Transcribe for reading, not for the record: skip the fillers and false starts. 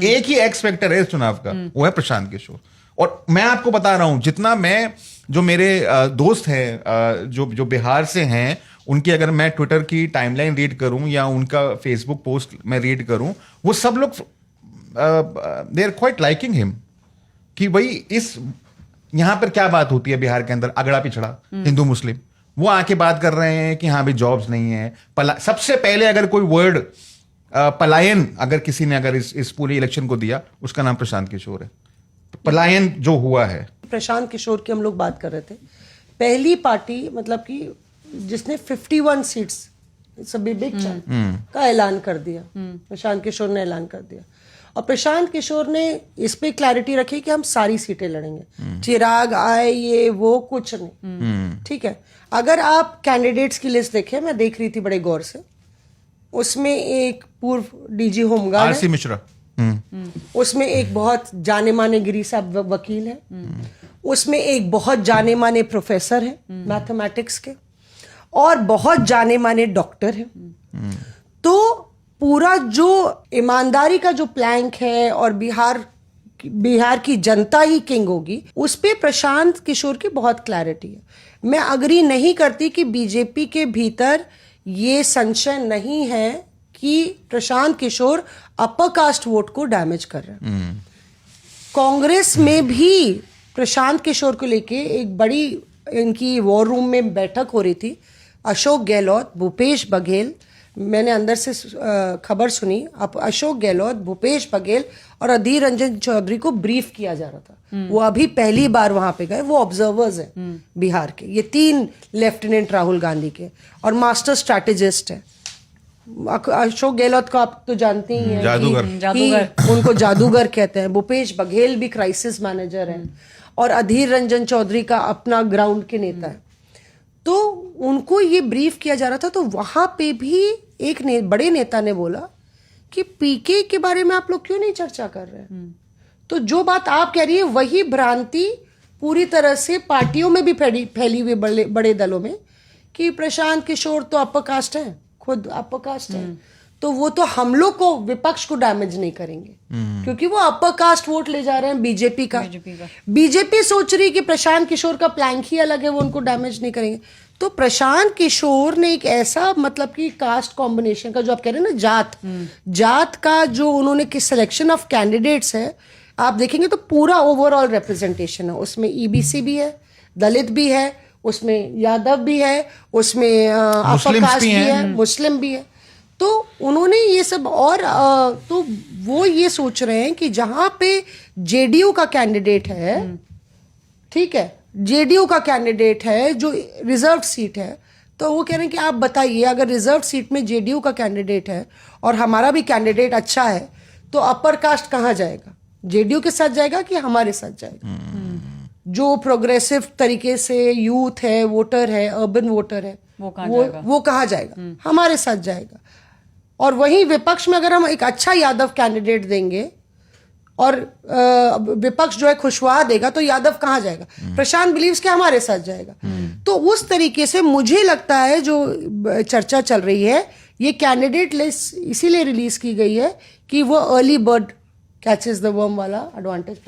एक ही x factor है इस चुनाव का, वो है प्रशांत किशोर। और मैं आपको बता रहा हूं, जितना मैं, जो मेरे दोस्त हैं जो बिहार से हैं, उनकी अगर मैं ट्विटर की टाइमलाइन रीड करूं या उनका फेसबुक पोस्ट मैं रीड करूं, वो सब लोग they are quite liking him, कि भाई इस यहां पर क्या बात होती है बिहार के अंदर, अगड़ा पिछड़ा हिंदू मुस्लिम, वो आके बात कर रहे हैं कि हाँ भाई जॉब्स नहीं है। सबसे पहले अगर कोई वर्ड पलायन अगर किसी ने अगर इस पूरे इलेक्शन को दिया, उसका नाम प्रशांत किशोर है। पलायन जो हुआ है, प्रशांत किशोर की हम लोग बात कर रहे थे, पहली पार्टी मतलब कि जिसने 51 सीट्स बिग का ऐलान कर दिया, प्रशांत किशोर ने ऐलान कर दिया। और प्रशांत किशोर ने इस पे क्लैरिटी रखी कि हम सारी सीटें लड़ेंगे, चिराग आए ये वो कुछ नहीं, ठीक है। अगर आप कैंडिडेट्स की लिस्ट देखें, मैं देख रही थी बड़े गौर से, उसमें एक पूर्व डीजी होमगार्ड आरसी मिश्रा, उसमें एक बहुत जाने माने गिरी साहब वकील है, उसमें एक बहुत जाने माने प्रोफेसर है मैथमेटिक्स के, और बहुत जाने माने डॉक्टर है। तो पूरा जो ईमानदारी का जो प्लैंक है और बिहार की जनता ही किंग होगी, उस पे प्रशांत किशोर की बहुत क्लैरिटी है। मैं अग्री नहीं करती कि बीजेपी के भीतर ये संशय नहीं है कि Prashant Kishor upper caste vote को डैमेज कर रहे हैं। कांग्रेस में भी प्रशांत किशोर को लेके एक बड़ी इनकी वॉर रूम में बैठक हो रही थी। अशोक गहलोत, भूपेश बघेल, मैंने अंदर से खबर सुनी, अब अशोक गहलोत, भूपेश बघेल और अधीर रंजन चौधरी को ब्रीफ किया जा रहा था। वो अभी पहली बार वहां पे गए, वो ऑब्जर्वर्स हैं बिहार के। ये 3 लेफ्टिनेंट राहुल गांधी के और मास्टर स्ट्रैटेजिस्ट है। अशोक गहलोत को आप तो जानते ही हैं, जादूगर उनको जादूगर कहते हैं। भूपेश बघेल भी क्राइसिस मैनेजर है और अधीर रंजन चौधरी का अपना ग्राउंड के नेता है। तो उनको ये ब्रीफ किया जा रहा था। तो वहां पे भी एक बड़े नेता ने बोला कि पीके के बारे में आप लोग क्यों नहीं चर्चा कर रहे हैं। तो जो बात आप कह रही है वही भ्रांति पूरी तरह से पार्टियों में भी फैली हुई बड़े दलों में, कि प्रशांत किशोर तो अपर कास्ट है, खुद अपर कास्ट है, तो वो तो हम लोग को, विपक्ष को डैमेज नहीं करेंगे, क्योंकि वो अपर कास्ट वोट ले जा रहे हैं बीजेपी का। बीजेपी सोच रही है कि प्रशांत किशोर का प्लैंक ही अलग है, वो उनको डैमेज नहीं करेंगे। तो प्रशांत किशोर ने एक ऐसा मतलब कि कास्ट कॉम्बिनेशन का, जो आप कह रहे हैं ना, जात का जो उन्होंने किस सिलेक्शन ऑफ कैंडिडेट्स है, आप देखेंगे तो पूरा ओवरऑल रिप्रेजेंटेशन है। उसमें ईबीसी भी है, दलित भी है, उसमें यादव भी है, उसमें अपर कास्ट भी है, मुस्लिम भी है। तो उन्होंने ये सब, और तो वो ये सोच रहे हैं कि जहां पे जेडीयू का कैंडिडेट है, ठीक है, जेडीयू का कैंडिडेट है जो रिजर्व सीट है, तो वो कह रहे हैं कि आप बताइए, अगर रिजर्व सीट में जेडीयू का कैंडिडेट है और हमारा भी कैंडिडेट अच्छा है, तो अपर कास्ट कहाँ जाएगा? जेडीयू के साथ जाएगा कि हमारे साथ जाएगा? जो प्रोग्रेसिव तरीके से यूथ है, वोटर है, अर्बन वोटर है, वो कहाँ जाएगा? हमारे साथ जाएगा। और वहीं विपक्ष में अगर हम एक अच्छा यादव कैंडिडेट देंगे और विपक्ष जो है खुशवा देगा, तो यादव कहाँ जाएगा? प्रशांत बिलीव्स के हमारे साथ जाएगा। तो उस तरीके से मुझे लगता है जो चर्चा चल रही है, ये कैंडिडेट लिस्ट इसीलिए रिलीज की गई है कि वो early bird catches the worm वाला एडवांटेज।